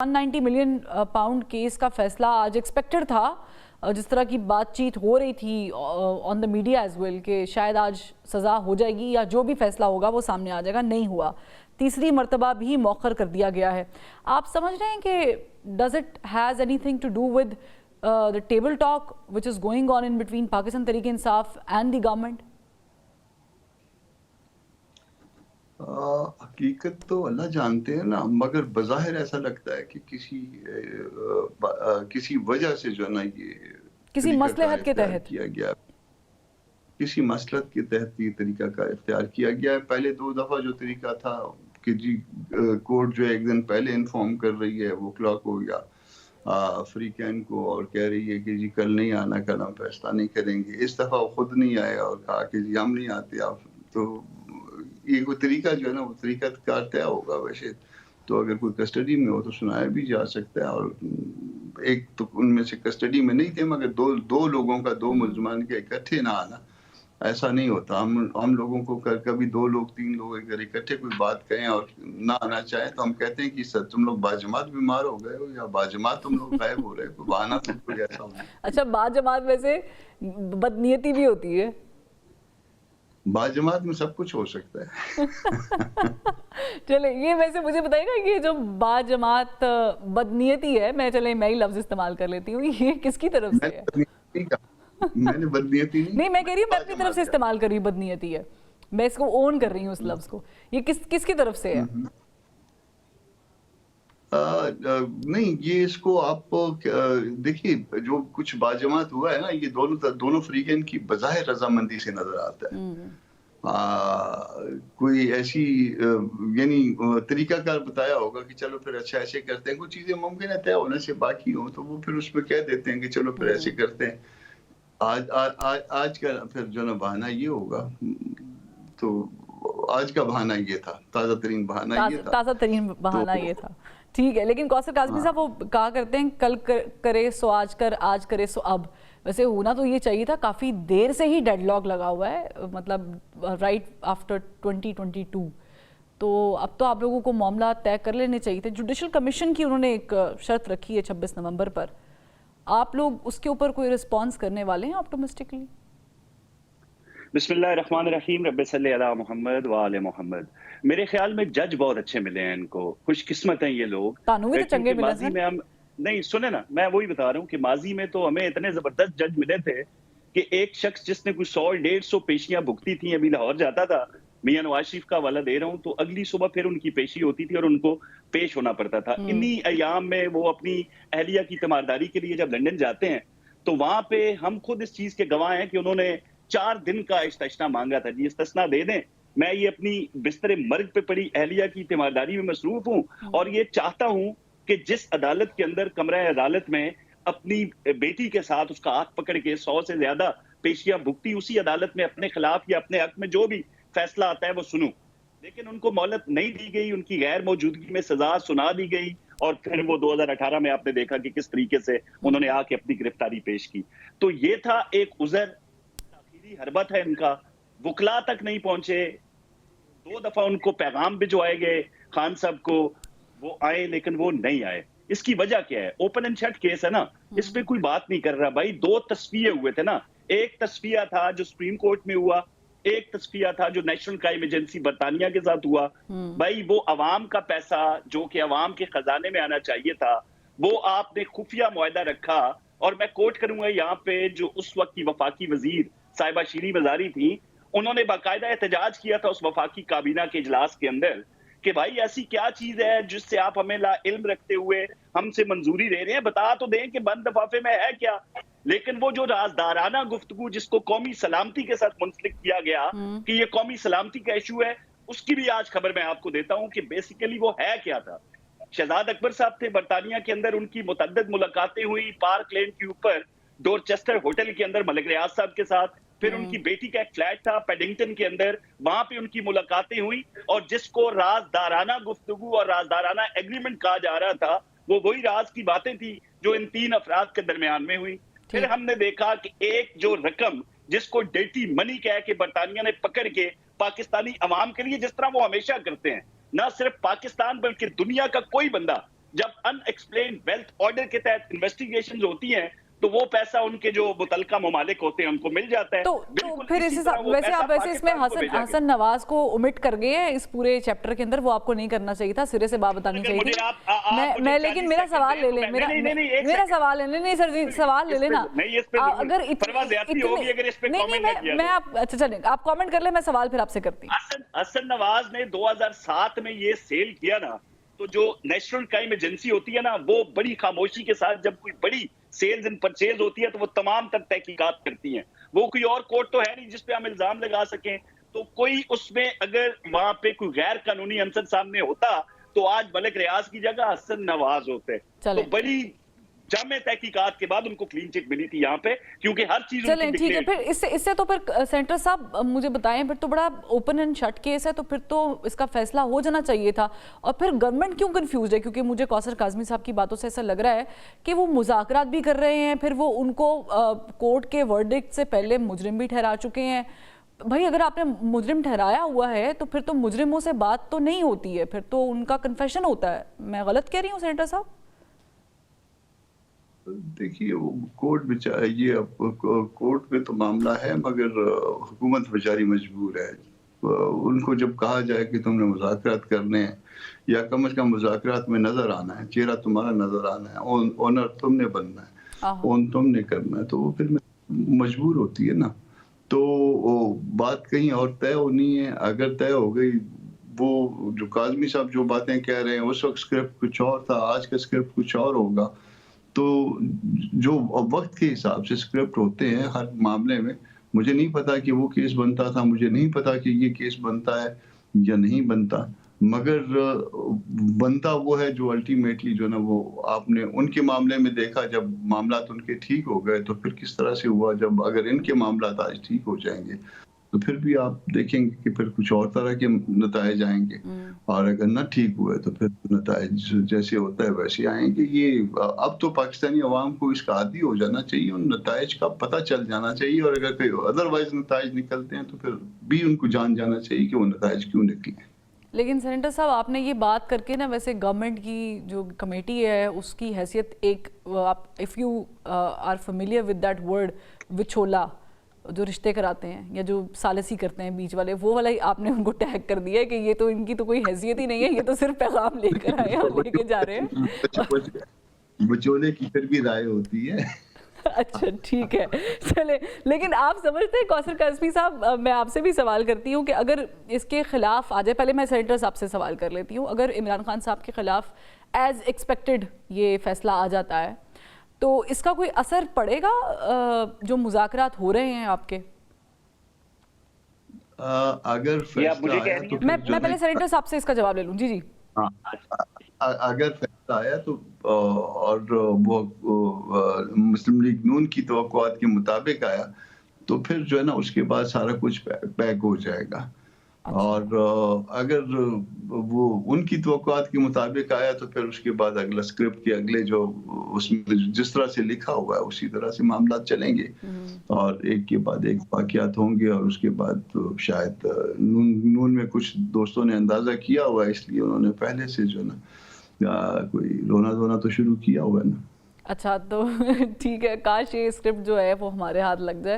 190 million pound case का फैसला आज एक्सपेक्टेड था। जिस तरह की बातचीत हो रही थी on the media as well कि शायद आज सज़ा हो जाएगी या जो भी फैसला होगा वो सामने आ जाएगा, नहीं हुआ। तीसरी मर्तबा भी मौखर कर दिया गया है। आप समझ रहे हैं कि does it has anything to do with the table talk which is going on in between Pakistan Tehreek Insaf and the government? हकीकत तो अल्लाह जानते हैं ना, मगर बज़ाहिर ऐसा लगता है कि किसी वजह से जो है ना ये किसी मसलहत के तहत किया गया, किसी मसलहत के तहत ये तरीका का इख्तियार किया गया है। पहले 2 दफ़ा जो तरीका था कि जी कोर्ट जो है एक दिन पहले इन्फॉर्म कर रही है वकला को या अफ्रीकन को और कह रही है कि जी कल नहीं आना, कल हम फैसला नहीं करेंगे। इस दफ़ा वो खुद नहीं आया और कहा कि जी हम नहीं आते आप। तो ये कोई तरीका जो है ना वो तरीका कार तय होगा वैसे तो, अगर कोई कस्टडी में हो तो सुनाया भी जा सकता है। और एक तो उनमें से कस्टडी में नहीं थे, मगर दो लोगों का, 2 मुल्ज़मान के इकट्ठे ना आना ऐसा नहीं होता। हम लोगों को कभी 2 लोग 3 लोग अगर इकट्ठे कोई बात कहें और ना आना चाहें तो हम कहते हैं कि सर तुम लोग बाजमात बीमार हो गए हो या बाजमात तुम लोग गायब हो रहे हो, बहाना तो कोई ऐसा हो। अच्छा, बाजमात में से बदनीयती भी होती है? बाजमात में सब कुछ हो सकता है। चले ये वैसे मुझे बताइएगा, ये जो बाजमात बदनीयती है, मैं ही लफ्ज इस्तेमाल कर लेती हूँ, ये किसकी तरफ से है? मैंने बदनीयती नहीं, मैं कह रही हूँ मैं अपनी तरफ से इस्तेमाल कर रही हूँ बदनीयती है, मैं इसको ओन कर रही हूँ उस लफ्ज को। ये किसकी तरफ से है? नहीं, ये इसको आप देखिए, जो कुछ बाजमात हुआ है ना, ये दोनों फरीकैन की बज़ाहिर रजामंदी से नजर आता है। कोई ऐसी यानी तरीकाकार बताया होगा कि चलो फिर अच्छा ऐसे करते हैं। कुछ चीजें मुमकिन है तय होने से बाकी हो तो वो फिर उसमें कह देते हैं कि चलो फिर ऐसे करते हैं। आज का फिर जो ना बहाना ये होगा, तो आज का बहाना ये था, ताज़ा तरीन बहाना ये था। ताज़ा तरीन बहाना ये था, ठीक है। लेकिन कौसर काज़मी साहब वो कहा करते हैं कल करे सो आज कर, आज करे सो अब। वैसे होना तो ये चाहिए था, काफ़ी देर से ही डेडलॉक लगा हुआ है, मतलब राइट आफ्टर 2022। तो अब तो आप लोगों को मामला तय कर लेने चाहिए थे। जुडिशल कमीशन की उन्होंने एक शर्त रखी है 26 नवंबर पर, आप लोग उसके ऊपर कोई रिस्पॉन्स करने वाले हैं ऑप्टिमिस्टिकली? बिस्मिल्लाहिर्रहमानिर्रहीम, रब्बि सल्लि अला मोहम्मद व आले मोहम्मद। मेरे ख्याल में जज बहुत अच्छे मिले हैं इनको, खुशकिस्मत हैं ये लोग। तानू भी तो चंगे मिले माजी में हम नहीं, सुने ना, मैं वही बता रहा हूँ कि माजी में तो हमें इतने जबरदस्त जज मिले थे कि एक शख्स जिसने कुछ 100-150 पेशियां भुगती थी, अभी लाहौर जाता था, मियां नवाज शरीफ का हवाला दे रहा हूँ, तो अगली सुबह फिर उनकी पेशी होती थी और उनको पेश होना पड़ता था। इन्हीं अयाम में वो अपनी अहलिया की तीमारदारी के लिए जब लंदन जाते हैं तो वहां पे हम खुद इस चीज के गवाह हैं कि उन्होंने 4 दिन का इस्तिस्ना मांगा था। जी इस्तिस्ना दे दें, मैं ये अपनी बिस्तर मर्ग पे पड़ी अहलिया की तीमारदारी में मसरूफ हूँ और ये चाहता हूँ कि जिस अदालत के अंदर कमरा अदालत में अपनी बेटी के साथ उसका हाथ पकड़ के 100 से ज्यादा पेशियां भुगती, उसी अदालत में अपने खिलाफ या अपने हक में जो भी फैसला आता है वो सुनूं। लेकिन उनको मोहलत नहीं दी गई, उनकी गैर मौजूदगी में सजा सुना दी गई और फिर वो 2018 में आपने देखा कि किस तरीके से उन्होंने आके अपनी गिरफ्तारी पेश की। तो ये था एक उज़र, हरबत है इनका, वकला तक नहीं पहुंचे। 2 दफा उनको पैगाम भिजवाए गए खान साहब को, वो आए लेकिन वो नहीं आए। इसकी वजह क्या है? ओपन एंड शट केस है ना, इस पे कोई बात नहीं कर रहा भाई। 2 तस्फिये हुए थे ना, एक तस्फिया था जो सुप्रीम कोर्ट में हुआ, एक तस्फिया था जो नेशनल क्राइम एजेंसी बरतानिया के साथ हुआ। भाई वो अवाम का पैसा जो कि अवाम के खजाने में आना चाहिए था, वो आपने खुफिया मुआहदा रखा। और मैं कोट करूंगा यहाँ पे जो उस वक्त की वफाकी वजीर साहिबा शीरी मजारी थी, उन्होंने बाकायदा एहतजाज किया था उस वफाकी काबीना के इजलास के अंदर कि भाई ऐसी क्या चीज है जिससे आप हमें ला इल्म रखते हुए हमसे मंजूरी दे रहे हैं, बता तो दें कि बंद लिफाफे में है क्या। लेकिन वो जो राजदाराना गुफ्तगू जिसको कौमी सलामती के साथ मुंसलिक किया गया कि ये कौमी सलामती का इशू है, उसकी भी आज खबर मैं आपको देता हूं कि बेसिकली वो है क्या था। शहजाद अकबर साहब थे बरतानिया के अंदर, उनकी मुतअद्दिद मुलाकातें हुई पार्क लेन के ऊपर डोरचेस्टर होटल के अंदर मलिक रियाज साहब के साथ। फिर उनकी बेटी का एक फ्लैट था पेडिंगटन के अंदर, वहां पे उनकी मुलाकातें हुई और जिसको राजदाराना गुफ्तगू और राजदाराना एग्रीमेंट कहा जा रहा था, वो वही राज की बातें थी जो इन 3 अफराद के दरमियान में हुई। फिर हमने देखा कि एक जो रकम जिसको डेटी मनी कह के बरतानिया ने पकड़ के पाकिस्तानी अवाम के लिए, जिस तरह वो हमेशा करते हैं, न सिर्फ पाकिस्तान बल्कि दुनिया का कोई बंदा जब अनएक्सप्लेन्ड वेल्थ ऑर्डर के तहत इन्वेस्टिगेशन होती हैं तो वो पैसा उनके जो मुतलका ममालिक होते हैं उनको मिल जाता है। तो फिर वैसे आप वैसे इसमें हसन नवाज को ओमिट कर गए हैं इस पूरे चैप्टर के अंदर, वो आपको नहीं करना चाहिए था, सिरे से बात बतानी चाहिए थी। मैं लेकिन मेरा सवाल ले लें, मेरा सवाल है, नहीं सर जी सवाल ले लेना। अगर नहीं मैं आप अच्छा चलें आप कमेंट कर ले, मैं सवाल फिर आपसे करती हूँ। हसन नवाज ने 2007 में ये सेल किया ना, तो जो नेशनल क्राइम एजेंसी होती है ना, वो बड़ी खामोशी के साथ जब कोई बड़ी सेल्स एंड परचेज होती है तो वो तमाम तक तहकीकात करती हैं। वो कोई और कोर्ट तो है नहीं जिसपे हम इल्जाम लगा सकें, तो कोई उसमें अगर वहां पे कोई गैर कानूनी अंसर सामने होता तो आज मलिक रियाज की जगह हसन नवाज होते। तो बड़ी जामे तहकीकात के बाद उनको क्लीन चिट मिली थी यहाँ पे, क्योंकि हर चीज चलें ठीक है। फिर इससे तो फिर सेंटर साहब मुझे बताएं, फिर तो बड़ा ओपन एंड शट केस है, तो फिर तो इसका फैसला हो जाना चाहिए था। और फिर गवर्नमेंट क्यों कंफ्यूज है? क्योंकि मुझे कौसर काज़मी साहब की बातों से ऐसा लग रहा है कि वो मुज़ाकरात भी कर रहे हैं, फिर वो उनको कोर्ट के वर्डिक्ट से पहले मुजरिम भी ठहरा चुके हैं। भाई अगर आपने मुजरिम ठहराया हुआ है तो फिर तो मुजरिमों से बात तो नहीं होती है, फिर तो उनका कन्फेशन होता है। मैं गलत कह रही हूँ सेंटर साहब? देखिए वो कोर्ट बेचारा, ये कोर्ट में तो मामला है, मगर हुकूमत बेचारी मजबूर है। उनको जब कहा जाए कि तुमने मुज़ाकरात करने हैं या कम से कम मुज़ाकरात में नजर आना है, चेहरा तुम्हारा नजर आना है, ओनर तुमने बनना है, ओन तुमने करना है, तो वो फिर मजबूर होती है ना। तो बात कहीं और तय होनी है। अगर तय हो गई, वो जो काज़मी साहब जो बातें कह रहे हैं उस वक्त स्क्रिप्ट कुछ और था, आज का स्क्रिप्ट कुछ और होगा। तो जो वक्त के हिसाब से स्क्रिप्ट होते हैं हर मामले में, मुझे नहीं पता कि वो केस बनता था, मुझे नहीं पता कि ये केस बनता है या नहीं बनता, मगर बनता वो है जो अल्टीमेटली जो ना वो आपने उनके मामले में देखा। जब मामला तो उनके ठीक हो गए तो फिर किस तरह से हुआ, जब अगर इनके मामला आज ठीक हो जाएंगे तो फिर भी आप देखेंगे कि फिर कुछ और तरह के नतायज आएंगे, और अगर ना ठीक हुए तो फिर नतायज जैसे होता है वैसे आएंगे। ये अब तो पाकिस्तानी अवाम को इसका आदी हो जाना चाहिए, उन नतायज का पता चल जाना चाहिए, और अगर कोई अदरवाइज नतायज निकलते हैं तो फिर भी उनको जान जाना चाहिए कि वो नतायज क्यों निकले। लेकिन सेनेटर साहब आपने ये बात करके ना, वैसे गवर्नमेंट की जो कमेटी है उसकी हैसियत एक, आप if you are familiar with that word, विचोला, जो रिश्ते कराते हैं या जो सालसी करते हैं बीच वाले, वो वाला ही आपने उनको टैग कर दिया है कि ये तो इनकी तो कोई हैसियत ही नहीं है, ये तो सिर्फ पैगाम लेकर आए और लेके जा रहे हैं। विचोले की फिर भी राय होती है। अच्छा ठीक है चले। लेकिन आप समझते हैं कौसर काज़मी साहब, मैं आपसे भी सवाल करती हूँ कि अगर इसके खिलाफ आ जाए, पहले मैं सेनेटर साहब से सवाल कर लेती हूँ, अगर इमरान खान साहब के खिलाफ एज एक्सपेक्टेड ये फैसला आ जाता है तो इसका कोई असर पड़ेगा जो मुज़ाकरात हो रहे हैं आपके? अगर फैसला आया तो मैं पहले सेनेटर साहब से इसका जवाब ले लूँ। जी जी। अगर फैसला आया तो और वो मुस्लिम लीग नून की तवक्कुआत के मुताबिक आया तो फिर जो है ना उसके बाद सारा कुछ पैक हो जाएगा। और अगर वो उनकी तवक्कुआत के मुताबिक आया तो फिर उसके बाद अगला स्क्रिप्ट के अगले जो उसमें जिस तरह से लिखा हुआ है उसी तरह से मामला चलेंगे, और एक के बाद एक वाक़यात होंगे। और उसके बाद तो शायद नून में कुछ दोस्तों ने अंदाज़ा किया हुआ है, इसलिए उन्होंने पहले से जो ना कोई रोना धोना तो शुरू किया हुआ है ना। अच्छा तो ठीक है, काश ये स्क्रिप्ट जो है वो हमारे हाथ लग जाए।